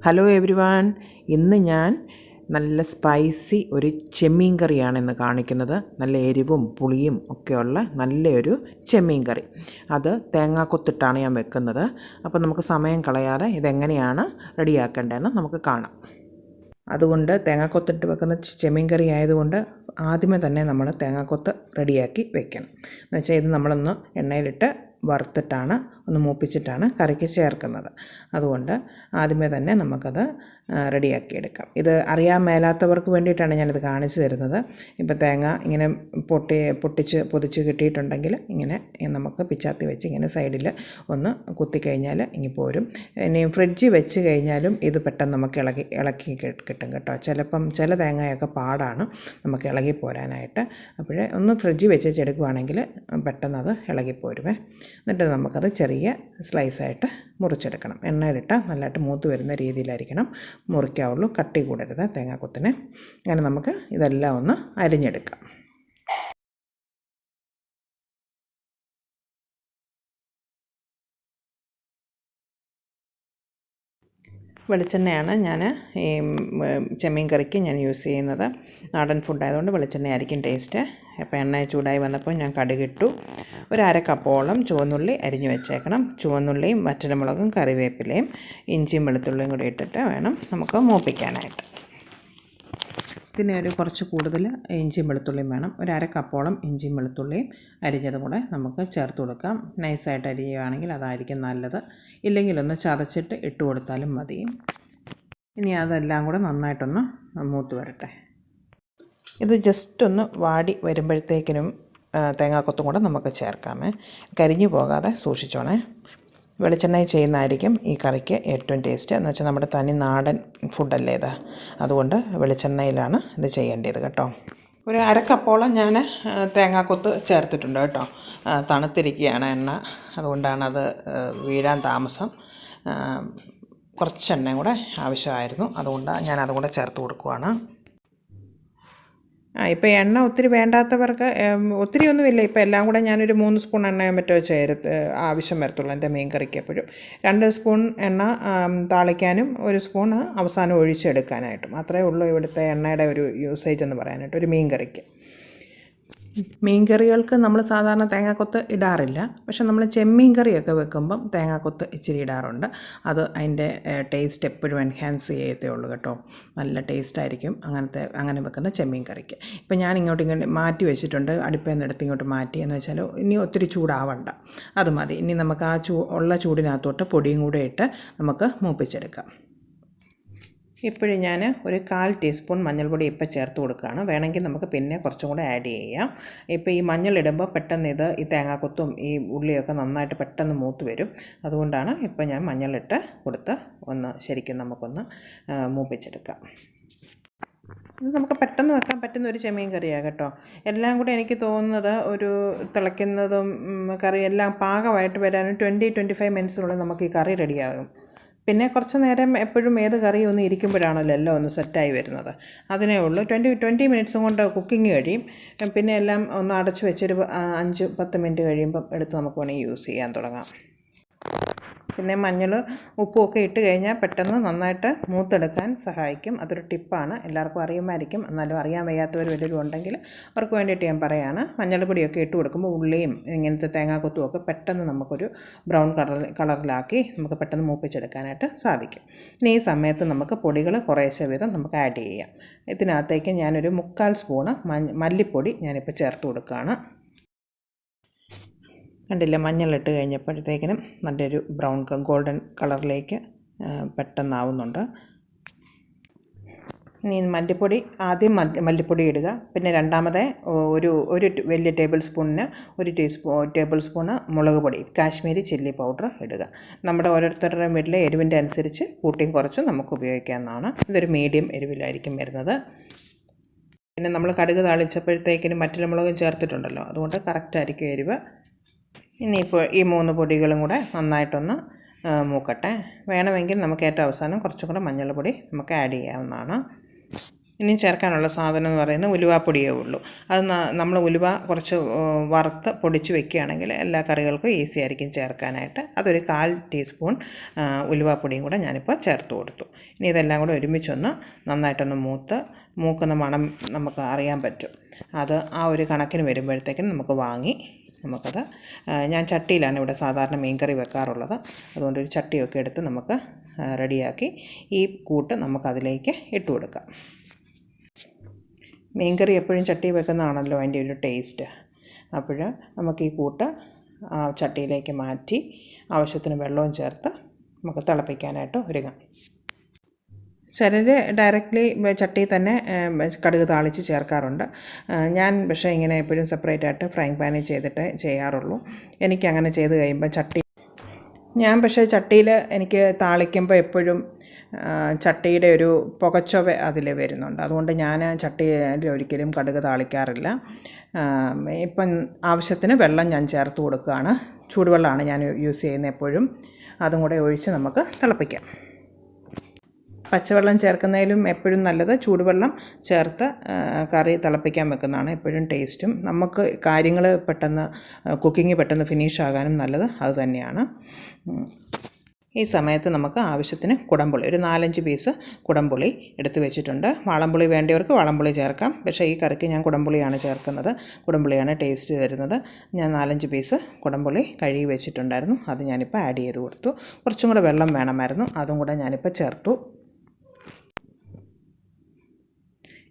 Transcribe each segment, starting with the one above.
Hello everyone, ഇന്ന് ഞാൻ നല്ല സ്പൈസി ഒരു ചെമ്മീൻ കറിയാണ് ഇന്ന് കാണിക്കുന്നത്. നല്ല എരിവും പുളിയും ഒക്കെയുള്ള നല്ലൊരു ചെമ്മീൻ കറി. അത് തേങ്ങാക്കൊത്തിട്ടാണ് ഞാൻ വെക്കുന്നത്. അപ്പോൾ നമുക്ക് സമയം കളയാതെ ഇതെങ്ങനെയാണ് റെഡിയാക്കേണ്ടതെന്ന് നമുക്ക് കാണാം. അതുകൊണ്ട് തേങ്ങാക്കൊത്തിട്ട് വെക്കുന്ന ചെമ്മീൻ കറി ആയതുകൊണ്ട് ആദ്യമേ തന്നെ നമ്മൾ തേങ്ങാക്കൊത്ത് റെഡിയാക്കി വെക്കണം. എന്നുവെച്ചാൽ ഇത് നമ്മളൊന്ന് എണ്ണയിലിട്ട് വറുത്തിട്ടാണ് ഒന്ന് മൂപ്പിച്ചിട്ടാണ് കറിക്ക് ചേർക്കുന്നത്. അതുകൊണ്ട് ആദ്യമേ തന്നെ നമുക്കത് റെഡിയാക്കിയെടുക്കാം. ഇത് അറിയാൻ മേലാത്തവർക്ക് വേണ്ടിയിട്ടാണ് ഞാനിത് കാണിച്ചു തരുന്നത്. ഇപ്പോൾ തേങ്ങ ഇങ്ങനെ പൊതിച്ച് കിട്ടിയിട്ടുണ്ടെങ്കിൽ ഇങ്ങനെ നമുക്ക് പിച്ചാത്തി വെച്ച് ഇങ്ങനെ സൈഡിൽ ഒന്ന് കുത്തിക്കഴിഞ്ഞാൽ ഇങ്ങി പോരും. ഇനി ഫ്രിഡ്ജിൽ വെച്ച് കഴിഞ്ഞാലും ഇത് പെട്ടെന്ന് നമുക്ക് ഇളക്കി കിട്ടും കേട്ടോ. ചില തേങ്ങയൊക്കെ പാടാണ് നമുക്ക് ഇളകി പോരാനായിട്ട്. അപ്പോഴേ ഒന്ന് ഫ്രിഡ്ജിൽ വെച്ചെടുക്കുകയാണെങ്കിൽ പെട്ടെന്ന് അത് ഇളകിപ്പോരുമേ. എന്നിട്ട് നമുക്കത് ചെറിയ സ്ലൈസായിട്ട് മുറിച്ചെടുക്കണം. എണ്ണയിലിട്ട് നല്ലതായിട്ട് മൂത്ത് വരുന്ന രീതിയിലായിരിക്കണം മുറിക്കാവുള്ളൂ. കട്ടി കൂടരുത് തേങ്ങാക്കൊത്തിന്. അങ്ങനെ നമുക്ക് ഇതെല്ലാം ഒന്ന് അരിഞ്ഞെടുക്കാം. വെളിച്ചെണ്ണയാണ് ഞാൻ ഈ ചെമ്മീൻ കറിക്ക് ഞാൻ യൂസ് ചെയ്യുന്നത്. നാടൻ ഫുഡായതുകൊണ്ട് വെളിച്ചെണ്ണയായിരിക്കും ടേസ്റ്റ്. അപ്പോൾ എണ്ണ ചൂടായി വന്നപ്പോൾ ഞാൻ കടുകിട്ടു. ഒരു അര കപ്പോളം ചുവന്നുള്ളി അരിഞ്ഞു വെച്ചേക്കണം. ചുവന്നുള്ളിയും വറ്റൽമുളകും കറിവേപ്പിലയും ഇഞ്ചിയും വെളുത്തുള്ളിയും കൂടി ഇട്ടിട്ട് വേണം നമുക്ക് മൂപ്പിക്കാനായിട്ട്. ഇതിന് കുറച്ച് കൂടുതൽ ഇഞ്ചിയും വെളുത്തുള്ളിയും വേണം. ഒരു അര കപ്പോളം ഇഞ്ചിയും വെളുത്തുള്ളിയും അരിഞ്ഞതും കൂടെ നമുക്ക് ചേർത്ത് കൊടുക്കാം. നൈസായിട്ട് അരിയുകയാണെങ്കിൽ അതായിരിക്കും നല്ലത്. ഇല്ലെങ്കിൽ ഒന്ന് ചതച്ചിട്ട് ഇട്ട് കൊടുത്താലും മതി. ഇനി അതെല്ലാം കൂടെ നന്നായിട്ടൊന്ന് മൂത്ത് വരട്ടെ. ഇത് ജസ്റ്റ് ഒന്ന് വാടി വരുമ്പോഴത്തേക്കിനും തേങ്ങാക്കൊത്തും കൂടെ നമുക്ക് ചേർക്കാമേ. കരിഞ്ഞു പോകാതെ സൂക്ഷിച്ചോണേ. വെളിച്ചെണ്ണയിൽ ചെയ്യുന്നതായിരിക്കും ഈ കറിക്ക് ഏറ്റവും ടേസ്റ്റ്. എന്ന് വെച്ചാൽ നമ്മുടെ തനി നാടൻ ഫുഡല്ലേ ഇത്. അതുകൊണ്ട് വെളിച്ചെണ്ണയിലാണ് ഇത് ചെയ്യേണ്ടത് കേട്ടോ. ഒരു അര കപ്പോളം ഞാൻ തേങ്ങാക്കൊത്ത് ചേർത്തിട്ടുണ്ട് കേട്ടോ. തണുത്തിരിക്കുകയാണ് എണ്ണ, അതുകൊണ്ടാണത് വീഴാൻ താമസം. കുറച്ച് എണ്ണയും കൂടെ ആവശ്യമായിരുന്നു, അതുകൊണ്ടാണ് ഞാൻ അതും കൂടെ ചേർത്ത് കൊടുക്കുവാണ്. ഇപ്പോൾ എണ്ണ ഒത്തിരി വേണ്ടാത്തവർക്ക് ഒത്തിരിയൊന്നുമില്ല. ഇപ്പോൾ എല്ലാം കൂടെ ഞാനൊരു 3 സ്പൂൺ എണ്ണയോ മറ്റോ ആവശ്യം വരത്തുള്ളൂ എൻ്റെ മീൻ കറിക്ക്. എപ്പോഴും 2 സ്പൂൺ എണ്ണ താളിക്കാനും 1 സ്പൂൺ അവസാനം ഒഴിച്ചെടുക്കാനായിട്ടും. അത്രയേ ഉള്ളൂ ഇവിടുത്തെ എണ്ണയുടെ ഒരു യൂസേജ് എന്ന് പറയാനായിട്ട് ഒരു മീൻ കറിക്ക്. മീൻ കറികൾക്ക് നമ്മൾ സാധാരണ തേങ്ങാക്കൊത്ത് ഇടാറില്ല. പക്ഷെ നമ്മൾ ചെമ്മീൻ കറിയൊക്കെ വെക്കുമ്പം തേങ്ങാക്കൊത്ത് ഇച്ചിരി ഇടാറുണ്ട്. അത് അതിൻ്റെ ടേസ്റ്റ് എപ്പോഴും എൻഹാൻസ് ചെയ്യത്തേ ഉള്ളൂ കേട്ടോ. നല്ല ടേസ്റ്റായിരിക്കും അങ്ങനെ വെക്കുന്ന ചെമ്മീൻ കറിക്ക്. ഇപ്പം ഞാൻ ഇങ്ങോട്ട് മാറ്റി വെച്ചിട്ടുണ്ട്. അടുപ്പിൽ നിന്ന് എടുത്ത് ഇങ്ങോട്ട് മാറ്റി. എന്ന് വെച്ചാൽ ഇനി ഒത്തിരി ചൂടാവണ്ട, അത് മതി. ഇനി നമുക്ക് ആ ഉള്ള ചൂടിനകത്തോട്ട് പൊടിയും കൂടെ ഇട്ട് നമുക്ക് മൂപ്പിച്ചെടുക്കാം. ഇപ്പോഴും ഞാൻ ഒരു 1/4 ടീസ്പൂൺ മഞ്ഞൾപ്പൊടി ഇപ്പോൾ ചേർത്ത് കൊടുക്കുകയാണ്. വേണമെങ്കിൽ നമുക്ക് പിന്നെ കുറച്ചും കൂടെ ആഡ് ചെയ്യാം. ഇപ്പോൾ ഈ മഞ്ഞളിടുമ്പോൾ പെട്ടെന്ന് ഈ തേങ്ങാക്കൊത്തും ഈ ഉള്ളിയൊക്കെ നന്നായിട്ട് പെട്ടെന്ന് മൂത്ത് വരും. അതുകൊണ്ടാണ് ഇപ്പോൾ ഞാൻ മഞ്ഞളിട്ട് കൊടുത്ത് ശരിക്കും നമുക്കൊന്ന് മൂപ്പിച്ചെടുക്കാം. ഇത് നമുക്ക് പെട്ടെന്ന് വെക്കാൻ പറ്റുന്ന ഒരു ചെമ്മീൻ കറിയാണ് കേട്ടോ. എല്ലാം കൂടെ എനിക്ക് തോന്നുന്നത് ഒരു തിളയ്ക്കുന്നതും കറി എല്ലാം പാകമായിട്ട് വരാനും 20-25 മിനിറ്റ്സിനുള്ളിൽ നമുക്ക് ഈ കറി റെഡിയാകും. പിന്നെ കുറച്ച് നേരം എപ്പോഴും ഏത് കറിയും ഒന്ന് ഇരിക്കുമ്പോഴാണല്ലോ എല്ലാം ഒന്ന് സെറ്റായി വരുന്നത്. അതിനേ ഉള്ളൂ. 20 മിനിറ്റ്സും കൊണ്ട് കുക്കിംഗ് കഴിയും. പിന്നെ എല്ലാം ഒന്ന് അടച്ചു വെച്ചൊരു 5-10 മിനിറ്റ് കഴിയുമ്പം എടുത്ത് നമുക്ക് വേണമെങ്കിൽ യൂസ് ചെയ്യാൻ തുടങ്ങാം. പിന്നെ മഞ്ഞൾ ഉപ്പുമൊക്കെ ഇട്ട് കഴിഞ്ഞാൽ പെട്ടെന്ന് നന്നായിട്ട് മൂത്തെടുക്കാൻ സഹായിക്കും. അതൊരു ടിപ്പാണ്. എല്ലാവർക്കും അറിയുമായിരിക്കും, എന്നാലും അറിയാൻ വയ്യാത്തവർ വല്ലവരും ഉണ്ടെങ്കിൽ അവർക്ക് വേണ്ടിയിട്ട് ഞാൻ പറയുകയാണ്. മഞ്ഞൾപ്പൊടിയൊക്കെ ഇട്ട് കൊടുക്കുമ്പോൾ ഉള്ളിയും ഇങ്ങനത്തെ തേങ്ങാക്കൊത്തും ഒക്കെ പെട്ടെന്ന് നമുക്കൊരു ബ്രൗൺ കളറിലാക്കി നമുക്ക് പെട്ടെന്ന് മൂപ്പിച്ചെടുക്കാനായിട്ട് സാധിക്കും. ഇനി ഈ സമയത്ത് നമുക്ക് പൊടികൾ കുറേശ്ശെ വീതം നമുക്ക് ആഡ് ചെയ്യാം. ഇതിനകത്തേക്ക് ഞാനൊരു 1/4 സ്പൂണ് മല്ലിപ്പൊടി ഞാനിപ്പോൾ ചേർത്ത് കൊടുക്കുകയാണ്. കണ്ടില്ല, മഞ്ഞളിട്ട് കഴിഞ്ഞപ്പോഴത്തേക്കിനും നല്ലൊരു ബ്രൗൺ ഗോൾഡൻ കളറിലേക്ക് പെട്ടെന്നാവുന്നുണ്ട്. ഇനി മല്ലിപ്പൊടി ആദ്യം മല്ലിപ്പൊടി ഇടുക. പിന്നെ രണ്ടാമത് ഒരു വലിയ ടേബിൾ സ്പൂണിന് 1 ടേബിൾ സ്പൂണ് മുളക് പൊടി, കാശ്മീരി ചില്ലി പൗഡർ ഇടുക. നമ്മുടെ ഓരോരുത്തരുടെ വീട്ടിലെ എരിവിൻ്റെ അനുസരിച്ച് കൂട്ടിയും കുറച്ചും നമുക്ക് ഉപയോഗിക്കാവുന്നതാണ്. ഇതൊരു മീഡിയം എരിവിലായിരിക്കും വരുന്നത്. പിന്നെ നമ്മൾ കടുക് താളിച്ചപ്പോഴത്തേക്കിനും വറ്റൽമുളകും ചേർത്തിട്ടുണ്ടല്ലോ, അതുകൊണ്ട് കറക്റ്റായിരിക്കും എരിവ്. ഇനിയിപ്പോൾ ഈ 3 പൊടികളും കൂടെ നന്നായിട്ടൊന്ന് മൂക്കട്ടെ. വേണമെങ്കിൽ നമുക്ക് ഏറ്റവും അവസാനം കുറച്ചും കൂടെ മഞ്ഞൾപ്പൊടി നമുക്ക് ആഡ് ചെയ്യാവുന്നതാണ്. ഇനി ചേർക്കാനുള്ള സാധനം എന്ന് പറയുന്നത് ഉലുവാപ്പൊടിയേ ഉള്ളൂ. അത് നമ്മൾ ഉലുവ കുറച്ച് വറുത്ത് പൊടിച്ച് വെക്കുകയാണെങ്കിൽ എല്ലാ കറികൾക്കും ഈസി ആയിരിക്കും ചേർക്കാനായിട്ട്. അതൊരു 1/4 ടീസ്പൂൺ ഉലുവാപ്പൊടിയും കൂടെ ഞാനിപ്പോൾ ചേർത്ത് കൊടുത്തു. ഇനി ഇതെല്ലാം കൂടെ ഒരുമിച്ചൊന്ന് നന്നായിട്ടൊന്ന് മൂക്കുന്ന മണം നമുക്ക് അറിയാൻ പറ്റും. അത് ആ ഒരു കണക്കിന് വരുമ്പോഴത്തേക്കും നമുക്കത് ഞാൻ ചട്ടിയിലാണ് ഇവിടെ സാധാരണ മീൻകറി വെക്കാറുള്ളത്. അതുകൊണ്ട് ഒരു ചട്ടിയൊക്കെ എടുത്ത് നമുക്ക് റെഡിയാക്കി ഈ കൂട്ട് നമുക്കതിലേക്ക് ഇട്ട് കൊടുക്കാം. മീൻകറി എപ്പോഴും ചട്ടി വെക്കുന്നതാണല്ലോ അതിൻ്റെ ഒരു ടേസ്റ്റ്. അപ്പോൾ നമുക്ക് ഈ കൂട്ട് ചട്ടിയിലേക്ക് മാറ്റി ആവശ്യത്തിന് വെള്ളവും ചേർത്ത് നമുക്ക് തിളപ്പിക്കാനായിട്ട് ഒരുങ്ങാം. ചിലർ ഡയറക്റ്റ്ലി ചട്ടിയിൽ തന്നെ കടുക് താളിച്ച് ചേർക്കാറുണ്ട്. ഞാൻ പക്ഷേ ഇങ്ങനെ എപ്പോഴും സെപ്പറേറ്റായിട്ട് ഫ്രൈങ് പാനിൽ ചെയ്തിട്ട് ചെയ്യാറുള്ളൂ. എനിക്കങ്ങനെ ചെയ്ത് കഴിയുമ്പോൾ ഞാൻ പക്ഷേ ചട്ടിയിൽ എനിക്ക് താളിക്കുമ്പോൾ എപ്പോഴും ചട്ടിയുടെ ഒരു പുകച്ചൊവ അതിൽ വരുന്നുണ്ട്. അതുകൊണ്ട് ഞാൻ ചട്ടിയിൽ ഒരിക്കലും കടുക് താളിക്കാറില്ല. ഇപ്പം ആവശ്യത്തിന് വെള്ളം ഞാൻ ചേർത്ത് കൊടുക്കുകയാണ്. ചൂടുവെള്ളമാണ് ഞാൻ യൂസ് ചെയ്യുന്നത് എപ്പോഴും. അതും കൂടെ ഒഴിച്ച് നമുക്ക് തിളപ്പിക്കാം. പച്ചവെള്ളം ചേർക്കുന്നതിലും എപ്പോഴും നല്ലത് ചൂടുവെള്ളം ചേർത്ത് കറി തിളപ്പിക്കാൻ വെക്കുന്നതാണ് എപ്പോഴും ടേസ്റ്റും. നമുക്ക് കാര്യങ്ങൾ കുക്കിംഗ് പെട്ടെന്ന് ഫിനിഷ് ആകാനും നല്ലത് അത് തന്നെയാണ്. ഈ സമയത്ത് നമുക്ക് ആവശ്യത്തിന് കുടംപുളി, ഒരു 4-5 പീസ് കുടംപുളി എടുത്ത് വെച്ചിട്ടുണ്ട്. വാളംപുളി വേണ്ടിയവർക്ക് വാളംപുളി ചേർക്കാം. പക്ഷേ ഈ കറിക്ക് ഞാൻ കുടംപുളിയാണ് ചേർക്കുന്നത്. കുടംപുളിയാണ് ടേസ്റ്റ് തരുന്നത്. ഞാൻ 4-5 പീസ് കുടംപുളി കഴുകി വെച്ചിട്ടുണ്ടായിരുന്നു. അത് ഞാനിപ്പോൾ ആഡ് ചെയ്ത് കൊടുത്തു. കുറച്ചും കൂടെ വെള്ളം വേണമായിരുന്നു. അതും കൂടെ ഞാനിപ്പോൾ ചേർത്തു.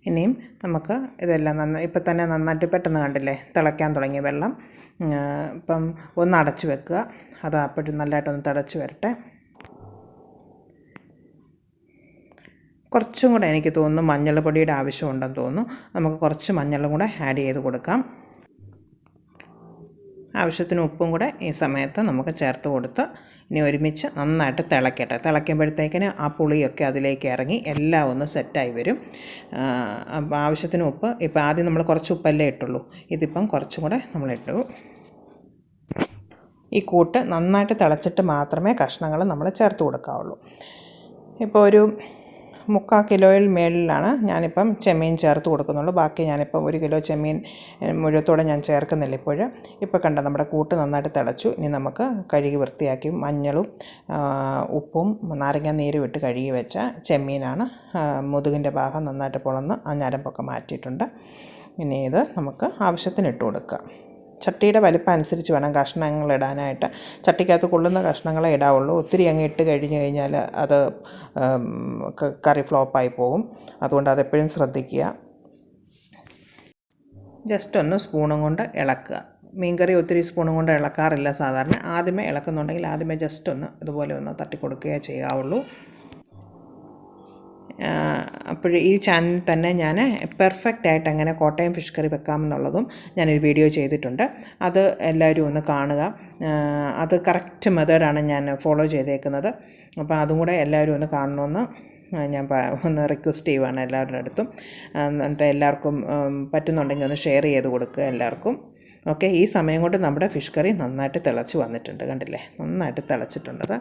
ഇനിയും നമുക്ക് ഇതെല്ലാം ഇപ്പം തന്നെ നന്നായിട്ട് പെട്ടെന്ന് കണ്ടില്ലേ തിളയ്ക്കാൻ തുടങ്ങിയ വെള്ളം. ഇപ്പം ഒന്ന് അടച്ച് വെക്കുക. അത് അപ്പോഴും നല്ലതായിട്ടൊന്ന് തിളച്ച് വരട്ടെ. കുറച്ചും കൂടെ എനിക്ക് തോന്നുന്നു മഞ്ഞൾപ്പൊടിയുടെ ആവശ്യമുണ്ടെന്ന് തോന്നുന്നു. നമുക്ക് കുറച്ച് മഞ്ഞളും കൂടെ ആഡ് ചെയ്ത് കൊടുക്കാം. ആവശ്യത്തിന് ഉപ്പും കൂടെ ഈ സമയത്ത് നമുക്ക് ചേർത്ത് കൊടുത്ത് ഇനി ഒരുമിച്ച് നന്നായിട്ട് തിളയ്ക്കട്ടെ. തിളയ്ക്കുമ്പോഴത്തേക്കിന് ആ പുളിയൊക്കെ അതിലേക്ക് ഇറങ്ങി എല്ലാം ഒന്ന് സെറ്റായി വരും. അപ്പോൾ ആവശ്യത്തിന് ഉപ്പ് ഇപ്പോൾ ആദ്യം നമ്മൾ കുറച്ച് ഉപ്പല്ലേ ഇട്ടുള്ളൂ. ഇതിപ്പം കുറച്ചും കൂടെ നമ്മളിട്ടു. ഈ കൂട്ട് നന്നായിട്ട് തിളച്ചിട്ട് മാത്രമേ കഷ്ണങ്ങൾ നമ്മൾ ചേർത്ത് കൊടുക്കാവുള്ളൂ. ഇപ്പോൾ ഒരു 3/4 കിലോയിൽ മേളിലാണ് ഞാനിപ്പം ചെമ്മീൻ ചേർത്ത് കൊടുക്കുന്നുള്ളൂ. ബാക്കി ഞാനിപ്പം 1 കിലോ ചെമ്മീൻ മുഴുവത്തോടെ ഞാൻ ചേർക്കുന്നില്ല ഇപ്പോൾ കണ്ട നമ്മുടെ കൂട്ട് നന്നായിട്ട് തിളച്ചു. ഇനി നമുക്ക് കഴുകി വൃത്തിയാക്കി മഞ്ഞളും ഉപ്പും നാരങ്ങ നീരും ഇട്ട് കഴുകി വെച്ച ചെമ്മീനാണ്. മുതുകിൻ്റെ ഭാഗം നന്നായിട്ട് പൊളന്ന് ആ ഞരമ്പൊക്കെ മാറ്റിയിട്ടുണ്ട്. ഇനി ഇത് നമുക്ക് ആവശ്യത്തിന് ഇട്ട് കൊടുക്കുക. ചട്ടിയുടെ വലിപ്പം അനുസരിച്ച് വേണം കഷ്ണങ്ങൾ ഇടാനായിട്ട്. ചട്ടിക്കകത്ത് കൊള്ളുന്ന കഷ്ണങ്ങളെ ഇടാവുള്ളൂ. ഒത്തിരി അങ്ങ് ഇട്ട് കഴിഞ്ഞാൽ അത് കറി ഫ്ലോപ്പായി പോകും. അതുകൊണ്ട് അതെപ്പോഴും ശ്രദ്ധിക്കുക. ജസ്റ്റ് ഒന്ന് സ്പൂണും കൊണ്ട് ഇളക്കുക. മീൻകറി ഒത്തിരി സ്പൂണും കൊണ്ട് ഇളക്കാറില്ല സാധാരണ. ആദ്യമേ ഇളക്കുന്നുണ്ടെങ്കിൽ ആദ്യമേ ജസ്റ്റ് ഒന്ന് ഇതുപോലെ ഒന്ന് തട്ടിക്കൊടുക്കുകയേ ചെയ്യാവുള്ളൂ. അപ്പോൾ ഈ ചാനലിൽ തന്നെ ഞാൻ പെർഫെക്റ്റായിട്ട് എങ്ങനെ കോട്ടയം ഫിഷ് കറി വെക്കാമെന്നുള്ളതും ഞാനൊരു വീഡിയോ ചെയ്തിട്ടുണ്ട്. അത് എല്ലാവരും ഒന്ന് കാണുക. അത് കറക്റ്റ് മെത്തേഡാണ് ഞാൻ ഫോളോ ചെയ്തേക്കുന്നത്. അപ്പോൾ അതും കൂടെ എല്ലാവരും ഒന്ന് കാണണമെന്ന് ഞാൻ ഒന്ന് റിക്വസ്റ്റ് ചെയ്യുവാണ് എല്ലാവരുടെ അടുത്തും. എന്നിട്ട് എല്ലാവർക്കും പറ്റുന്നുണ്ടെങ്കിൽ ഒന്ന് ഷെയർ ചെയ്ത് കൊടുക്കുക എല്ലാവർക്കും. ഓക്കെ, ഈ സമയം കൊണ്ട് നമ്മുടെ ഫിഷ് കറി നന്നായിട്ട് തിളച്ച് വന്നിട്ടുണ്ട്. കണ്ടില്ലേ, നന്നായിട്ട് തിളച്ചിട്ടുണ്ടത്.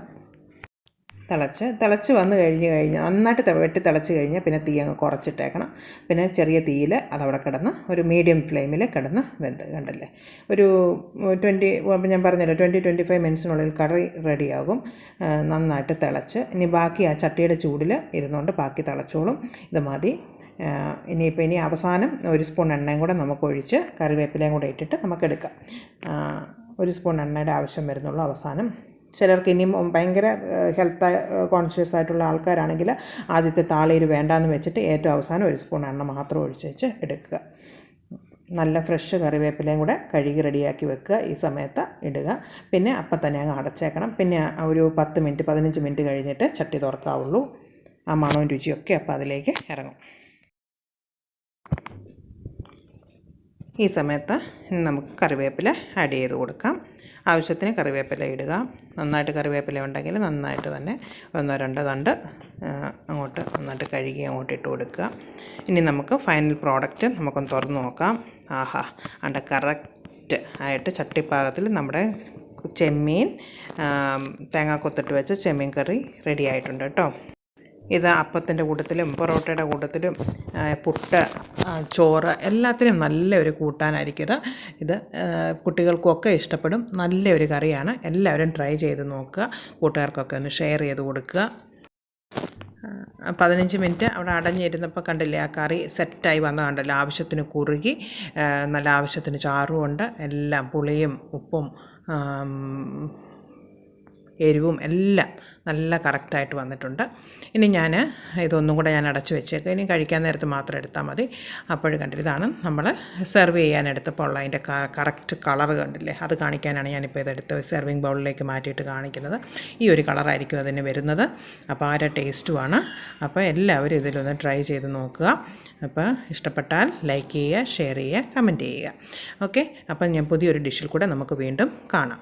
തിളച്ച് വന്നു നന്നായിട്ട് തിളച്ച് കഴിഞ്ഞാൽ പിന്നെ തീ അങ്ങ് കുറച്ചിട്ടേക്കണം. പിന്നെ ചെറിയ തീയിൽ അതവിടെ കിടന്ന് ഒരു മീഡിയം ഫ്ലെയിമിൽ കിടന്ന് വെന്ത് കണ്ടല്ലേ. ഒരു 20 ഞാൻ പറഞ്ഞല്ലോ 20-25 മിനിറ്റ്സിനുള്ളിൽ കറി റെഡിയാകും. നന്നായിട്ട് തിളച്ച് ഇനി ബാക്കി ആ ചട്ടിയുടെ ചൂടിൽ ഇരുന്നുകൊണ്ട് ബാക്കി തിളച്ചോളും. ഇത് മതി. ഇനി അവസാനം 1 സ്പൂൺ എണ്ണയും കൂടെ നമുക്ക് ഒഴിച്ച് കറിവേപ്പിലയും കൂടെ ഇട്ടിട്ട് നമുക്കെടുക്കാം. 1 സ്പൂൺ എണ്ണയുടെ ആവശ്യം വരുന്നുള്ളൂ അവസാനം. ചിലർക്ക് ഇനിയും ഭയങ്കര ഹെൽത്ത് കോൺഷ്യസ് ആയിട്ടുള്ള ആൾക്കാരാണെങ്കിൽ ആദ്യത്തെ താളിയിൽ വേണ്ടാന്ന് വെച്ചിട്ട് ഏറ്റവും അവസാനം 1 സ്പൂൺ എണ്ണ മാത്രം ഒഴിച്ച് എടുക്കുക. നല്ല ഫ്രഷ് കറിവേപ്പിലയും കൂടെ കഴുകി റെഡിയാക്കി വെക്കുക. ഈ സമയത്ത് ഇടുക. പിന്നെ അപ്പം തന്നെ അങ്ങ് അടച്ചേക്കണം. പിന്നെ ഒരു 10-15 മിനിറ്റ് കഴിഞ്ഞിട്ട് ചട്ടി തുറക്കാവുള്ളൂ. ആ മണവും രുചിയൊക്കെ അപ്പം അതിലേക്ക് ഇറങ്ങും. ഈ സമയത്ത് നമുക്ക് കറിവേപ്പില ആഡ് ചെയ്ത് കൊടുക്കാം. ആവശ്യത്തിന് കറിവേപ്പില ഇടുക. നന്നായിട്ട് കറിവേപ്പില ഉണ്ടെങ്കിൽ നന്നായിട്ട് തന്നെ 1-2 തണ്ട് അങ്ങോട്ട് നന്നായിട്ട് കഴുകി അങ്ങോട്ട് ഇട്ട് കൊടുക്കുക. ഇനി നമുക്ക് ഫൈനൽ പ്രോഡക്റ്റ് നമുക്കൊന്ന് തുറന്ന് നോക്കാം. ആഹാ, കറക്റ്റ് ആയിട്ട് ചട്ടിപ്പാകത്തിൽ നമ്മുടെ ചെമ്മീൻ തേങ്ങാക്കൊത്തിട്ട് വെച്ച ചെമ്മീൻ കറി റെഡി ആയിട്ടുണ്ട് കേട്ടോ. ഇത് അപ്പത്തിൻ്റെ കൂട്ടത്തിലും പൊറോട്ടയുടെ കൂട്ടത്തിലും പുട്ട്, ചോറ് എല്ലാത്തിനും നല്ലൊരു കൂട്ടാനായിരിക്കും ഇത് കുട്ടികൾക്കൊക്കെ ഇഷ്ടപ്പെടും. നല്ലൊരു കറിയാണ്. എല്ലാവരും ട്രൈ ചെയ്ത് നോക്കുക. കൂട്ടുകാർക്കൊക്കെ ഒന്ന് ഷെയർ ചെയ്ത് കൊടുക്കുക. 15 മിനിറ്റ് അവിടെ അടഞ്ഞിരുന്നപ്പോൾ കണ്ടില്ലേ, ആ കറി സെറ്റായി വന്ന കണ്ടല്ലോ. ആവശ്യത്തിന് കുറുകി, നല്ല ആവശ്യത്തിന് ചാറുമുണ്ട്. എല്ലാം പുളിയും ഉപ്പും എരിവും എല്ലാം നല്ല കറക്റ്റായിട്ട് വന്നിട്ടുണ്ട്. ഇനി ഞാൻ ഇതൊന്നും കൂടെ അടച്ചു വെച്ചേക്കാം. ഇനി കഴിക്കാൻ നേരത്ത് മാത്രം എടുത്താൽ മതി. അപ്പോൾ കണ്ടില്ല, ഇതാണ് നമ്മൾ സെർവ് ചെയ്യാനെടുത്തപ്പോൾ ഉള്ള അതിൻ്റെ കറക്റ്റ് കളർ കണ്ടില്ലേ. അത് കാണിക്കാനാണ് ഞാനിപ്പോൾ ഇതെടുത്ത് സെർവിങ് ബൗളിലേക്ക് മാറ്റിയിട്ട് കാണിക്കുന്നത്. ഈ ഒരു കളറായിരിക്കും അതിന് വരുന്നത്. അപ്പോൾ ആരെ ടേസ്റ്റുമാണ്. അപ്പോൾ എല്ലാവരും ഇതിലൊന്ന് ട്രൈ ചെയ്ത് നോക്കുക. അപ്പോൾ ഇഷ്ടപ്പെട്ടാൽ ലൈക്ക് ചെയ്യുക, ഷെയർ ചെയ്യുക, കമൻറ്റ് ചെയ്യുക. ഓക്കെ, അപ്പം ഞാൻ പുതിയൊരു ഡിഷിൽ കൂടെ നമുക്ക് വീണ്ടും കാണാം.